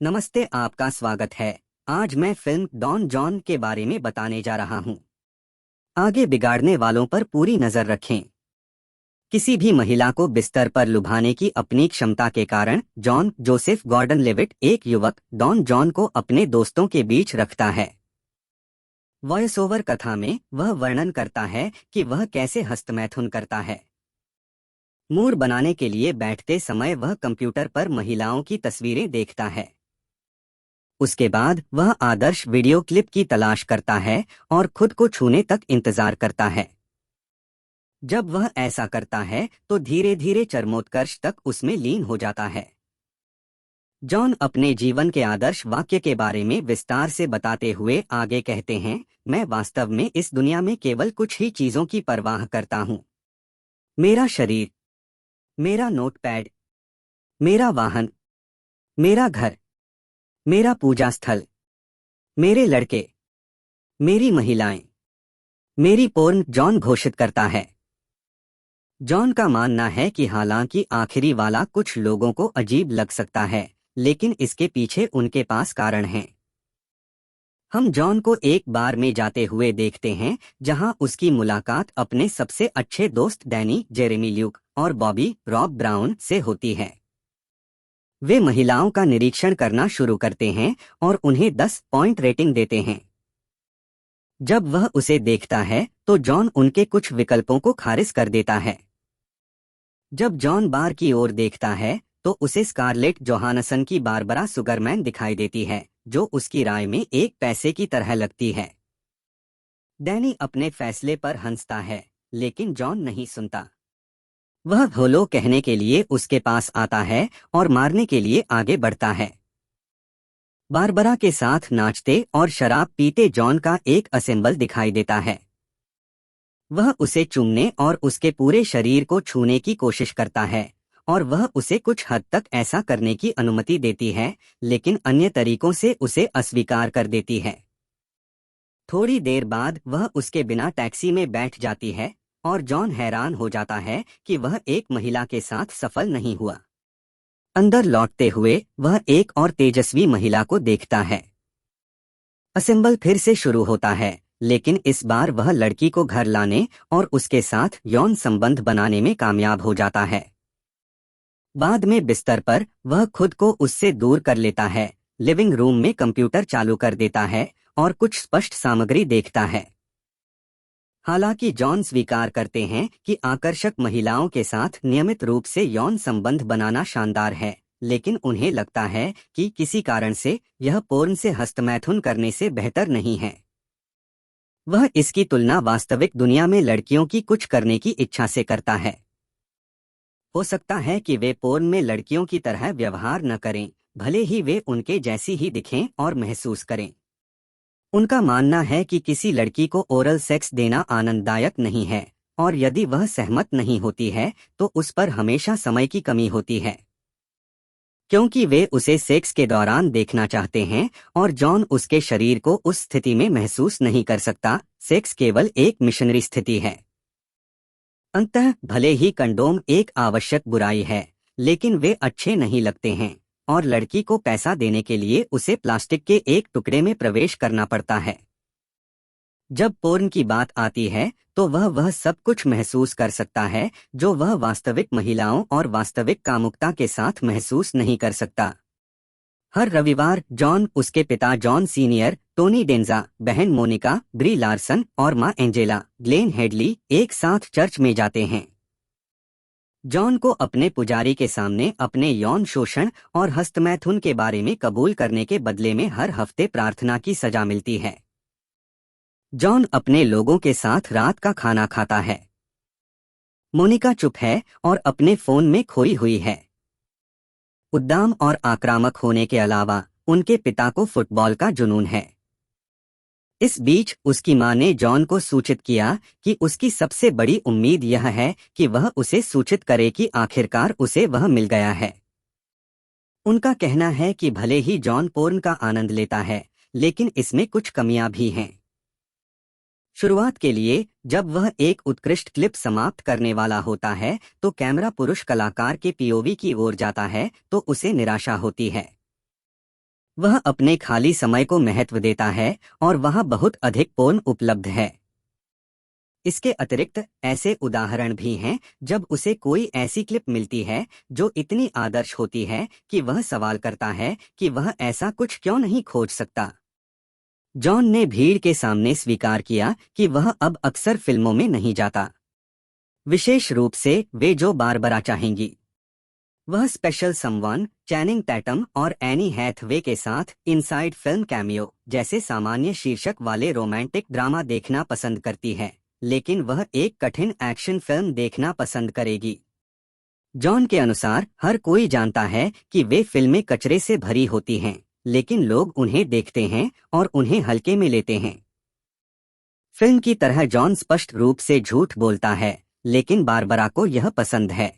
नमस्ते, आपका स्वागत है। आज मैं फिल्म डॉन जॉन के बारे में बताने जा रहा हूँ। आगे बिगाड़ने वालों पर पूरी नजर रखें। किसी भी महिला को बिस्तर पर लुभाने की अपनी क्षमता के कारण जॉन जोसेफ गॉर्डन लेविट एक युवक डॉन जॉन को अपने दोस्तों के बीच रखता है। वॉइस ओवर कथा में वह वर्णन करता है कि वह कैसे हस्तमैथुन करता है। मूड बनाने के लिए बैठते समय वह कंप्यूटर पर महिलाओं की तस्वीरें देखता है। उसके बाद वह आदर्श वीडियो क्लिप की तलाश करता है और खुद को छूने तक इंतजार करता है। जब वह ऐसा करता है तो धीरे धीरे चरमोत्कर्ष तक उसमें लीन हो जाता है। जॉन अपने जीवन के आदर्श वाक्य के बारे में विस्तार से बताते हुए आगे कहते हैं, मैं वास्तव में इस दुनिया में केवल कुछ ही चीजों की परवाह करता हूँ। मेरा शरीर, मेरा नोटपैड, मेरा वाहन, मेरा घर, मेरा पूजा स्थल, मेरे लड़के, मेरी महिलाएं, मेरी पोर्न। जॉन घोषित करता है। जॉन का मानना है कि हालांकि आखिरी वाला कुछ लोगों को अजीब लग सकता है, लेकिन इसके पीछे उनके पास कारण हैं। हम जॉन को एक बार में जाते हुए देखते हैं जहां उसकी मुलाकात अपने सबसे अच्छे दोस्त डैनी, जेरेमी ल्यूक और बॉबी रॉब ब्राउन से होती है। वे महिलाओं का निरीक्षण करना शुरू करते हैं और उन्हें 10 पॉइंट रेटिंग देते हैं। जब वह उसे देखता है तो जॉन उनके कुछ विकल्पों को खारिज कर देता है। जब जॉन बार की ओर देखता है तो उसे स्कारलेट जोहानसन की बारबरा सुगरमैन दिखाई देती है, जो उसकी राय में एक पैसे की तरह लगती है। डैनी अपने फैसले पर हंसता है, लेकिन जॉन नहीं सुनता। वह होलो कहने के लिए उसके पास आता है और मारने के लिए आगे बढ़ता है। बारबरा के साथ नाचते और शराब पीते जॉन का एक असेंबल दिखाई देता है। वह उसे चूमने और उसके पूरे शरीर को छूने की कोशिश करता है और वह उसे कुछ हद तक ऐसा करने की अनुमति देती है, लेकिन अन्य तरीकों से उसे अस्वीकार कर देती है। थोड़ी देर बाद वह उसके बिना टैक्सी में बैठ जाती है और जॉन हैरान हो जाता है कि वह एक महिला के साथ सफल नहीं हुआ। अंदर लौटते हुए वह एक और तेजस्वी महिला को देखता है। असेंबल फिर से शुरू होता है, लेकिन इस बार वह लड़की को घर लाने और उसके साथ यौन संबंध बनाने में कामयाब हो जाता है। बाद में बिस्तर पर वह खुद को उससे दूर कर लेता है, लिविंग रूम में कंप्यूटर चालू कर देता है और कुछ स्पष्ट सामग्री देखता है। हालांकि जॉन स्वीकार करते हैं कि आकर्षक महिलाओं के साथ नियमित रूप से यौन संबंध बनाना शानदार है, लेकिन उन्हें लगता है कि किसी कारण से यह पोर्न से हस्तमैथुन करने से बेहतर नहीं है। वह इसकी तुलना वास्तविक दुनिया में लड़कियों की कुछ करने की इच्छा से करता है। हो सकता है कि वे पोर्न में लड़कियों की तरह व्यवहार न करें, भले ही वे उनके जैसी ही दिखें और महसूस करें। उनका मानना है कि किसी लड़की को ओरल सेक्स देना आनंददायक नहीं है, और यदि वह सहमत नहीं होती है तो उस पर हमेशा समय की कमी होती है, क्योंकि वे उसे सेक्स के दौरान देखना चाहते हैं और जॉन उसके शरीर को उस स्थिति में महसूस नहीं कर सकता। सेक्स केवल एक मिशनरी स्थिति है। अंततः भले ही कंडोम एक आवश्यक बुराई है, लेकिन वे अच्छे नहीं लगते हैं और लड़की को पैसा देने के लिए उसे प्लास्टिक के एक टुकड़े में प्रवेश करना पड़ता है। जब पोर्न की बात आती है तो वह सब कुछ महसूस कर सकता है जो वह वास्तविक महिलाओं और वास्तविक कामुकता के साथ महसूस नहीं कर सकता। हर रविवार जॉन, उसके पिता जॉन सीनियर, टोनी डेंजा, बहन मोनिका, ब्री लार्सन और माँ एंजेला, ग्लेन हेडली एक साथ चर्च में जाते हैं। जॉन को अपने पुजारी के सामने अपने यौन शोषण और हस्तमैथुन के बारे में कबूल करने के बदले में हर हफ्ते प्रार्थना की सजा मिलती है। जॉन अपने लोगों के साथ रात का खाना खाता है। मोनिका चुप है और अपने फोन में खोई हुई है। उद्दाम और आक्रामक होने के अलावा उनके पिता को फुटबॉल का जुनून है। इस बीच उसकी मां ने जॉन को सूचित किया कि उसकी सबसे बड़ी उम्मीद यह है कि वह उसे सूचित करे कि आखिरकार उसे वह मिल गया है। उनका कहना है कि भले ही जॉन पोर्न का आनंद लेता है, लेकिन इसमें कुछ कमियां भी हैं। शुरुआत के लिए जब वह एक उत्कृष्ट क्लिप समाप्त करने वाला होता है तो कैमरा पुरुष कलाकार के पीओवी की ओर जाता है तो उसे निराशा होती है। वह अपने खाली समय को महत्व देता है और वहाँ बहुत अधिक पोर्न उपलब्ध है। इसके अतिरिक्त ऐसे उदाहरण भी हैं जब उसे कोई ऐसी क्लिप मिलती है जो इतनी आदर्श होती है कि वह सवाल करता है कि वह ऐसा कुछ क्यों नहीं खोज सकता। जॉन ने भीड़ के सामने स्वीकार किया कि वह अब अक्सर फिल्मों में नहीं जाता, विशेष रूप से वे जो बारबरा चाहेंगी। वह स्पेशल समवन, चैनिंग टैटम और एनी हैथवे के साथ इनसाइड फिल्म कैमियो जैसे सामान्य शीर्षक वाले रोमांटिक ड्रामा देखना पसंद करती है, लेकिन वह एक कठिन एक्शन फिल्म देखना पसंद करेगी। जॉन के अनुसार हर कोई जानता है कि वे फिल्में कचरे से भरी होती हैं, लेकिन लोग उन्हें देखते हैं और उन्हें हल्के में लेते हैं। फिल्म की तरह जॉन स्पष्ट रूप से झूठ बोलता है, लेकिन बारबरा को यह पसंद है।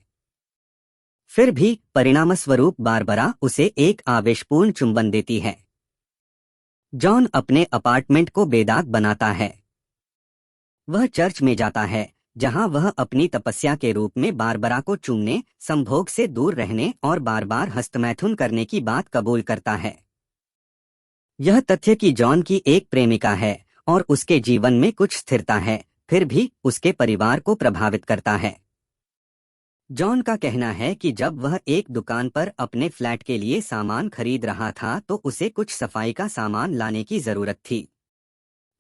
फिर भी परिणामस्वरूप बारबरा उसे एक आवेशपूर्ण चुंबन देती है। जॉन अपने अपार्टमेंट को बेदाग बनाता है। वह चर्च में जाता है, जहां वह अपनी तपस्या के रूप में बारबरा को चूमने, संभोग से दूर रहने और बार बार हस्तमैथुन करने की बात कबूल करता है। यह तथ्य कि जॉन की एक प्रेमिका है और उसके जीवन में कुछ स्थिरता है, फिर भी उसके परिवार को प्रभावित करता है। जॉन का कहना है कि जब वह एक दुकान पर अपने फ्लैट के लिए सामान खरीद रहा था तो उसे कुछ सफाई का सामान लाने की जरूरत थी।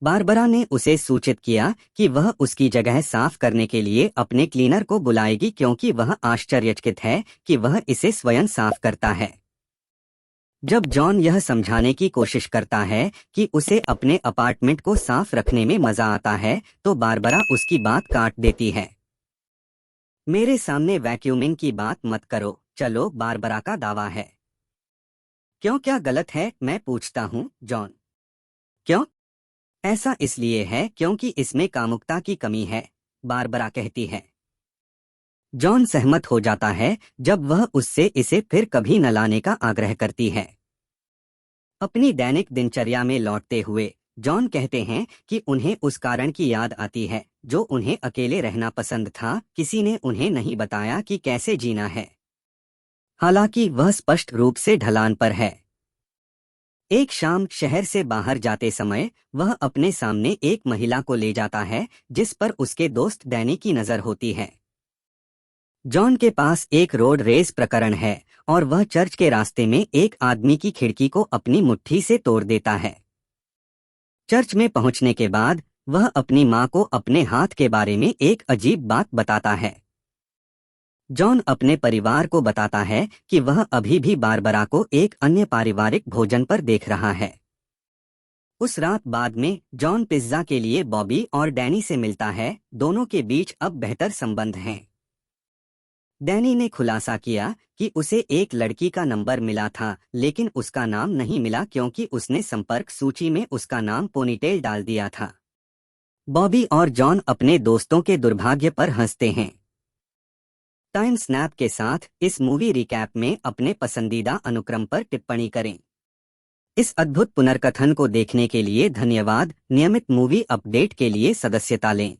बारबरा ने उसे सूचित किया कि वह उसकी जगह साफ करने के लिए अपने क्लीनर को बुलाएगी, क्योंकि वह आश्चर्यचकित है कि वह इसे स्वयं साफ करता है। जब जॉन यह समझाने की कोशिश करता है कि उसे अपने अपार्टमेंट को साफ रखने में मजा आता है, तो बारबरा उसकी बात काट देती है। मेरे सामने वैक्यूमिंग की बात मत करो, चलो, बारबरा का दावा है। क्यों, क्या गलत है, मैं पूछता हूँ जॉन। क्यों? ऐसा इसलिए है क्योंकि इसमें कामुकता की कमी है, बारबरा कहती है। जॉन सहमत हो जाता है जब वह उससे इसे फिर कभी न लाने का आग्रह करती है। अपनी दैनिक दिनचर्या में लौटते हुए जॉन कहते हैं कि उन्हें उस कारण की याद आती है जो उन्हें अकेले रहना पसंद था। किसी ने उन्हें नहीं बताया कि कैसे जीना है, हालांकि वह स्पष्ट रूप से ढलान पर है। एक शाम शहर से बाहर जाते समय वह अपने सामने एक महिला को ले जाता है जिस पर उसके दोस्त डैनी की नजर होती है। जॉन के पास एक रोड रेस प्रकरण है और वह चर्च के रास्ते में एक आदमी की खिड़की को अपनी मुट्ठी से तोड़ देता है। चर्च में पहुंचने के बाद वह अपनी मां को अपने हाथ के बारे में एक अजीब बात बताता है। जॉन अपने परिवार को बताता है कि वह अभी भी बारबरा को एक अन्य पारिवारिक भोजन पर देख रहा है। उस रात बाद में जॉन पिज्जा के लिए बॉबी और डैनी से मिलता है। दोनों के बीच अब बेहतर संबंध हैं। डैनी ने खुलासा किया कि उसे एक लड़की का नंबर मिला था, लेकिन उसका नाम नहीं मिला क्योंकि उसने संपर्क सूची में उसका नाम पोनीटेल डाल दिया था। बॉबी और जॉन अपने दोस्तों के दुर्भाग्य पर हंसते हैं। टाइम स्नैप के साथ इस मूवी रिकैप में अपने पसंदीदा अनुक्रम पर टिप्पणी करें। इस अद्भुत पुनर्कथन को देखने के लिए धन्यवाद। नियमित मूवी अपडेट के लिए सदस्यता लें।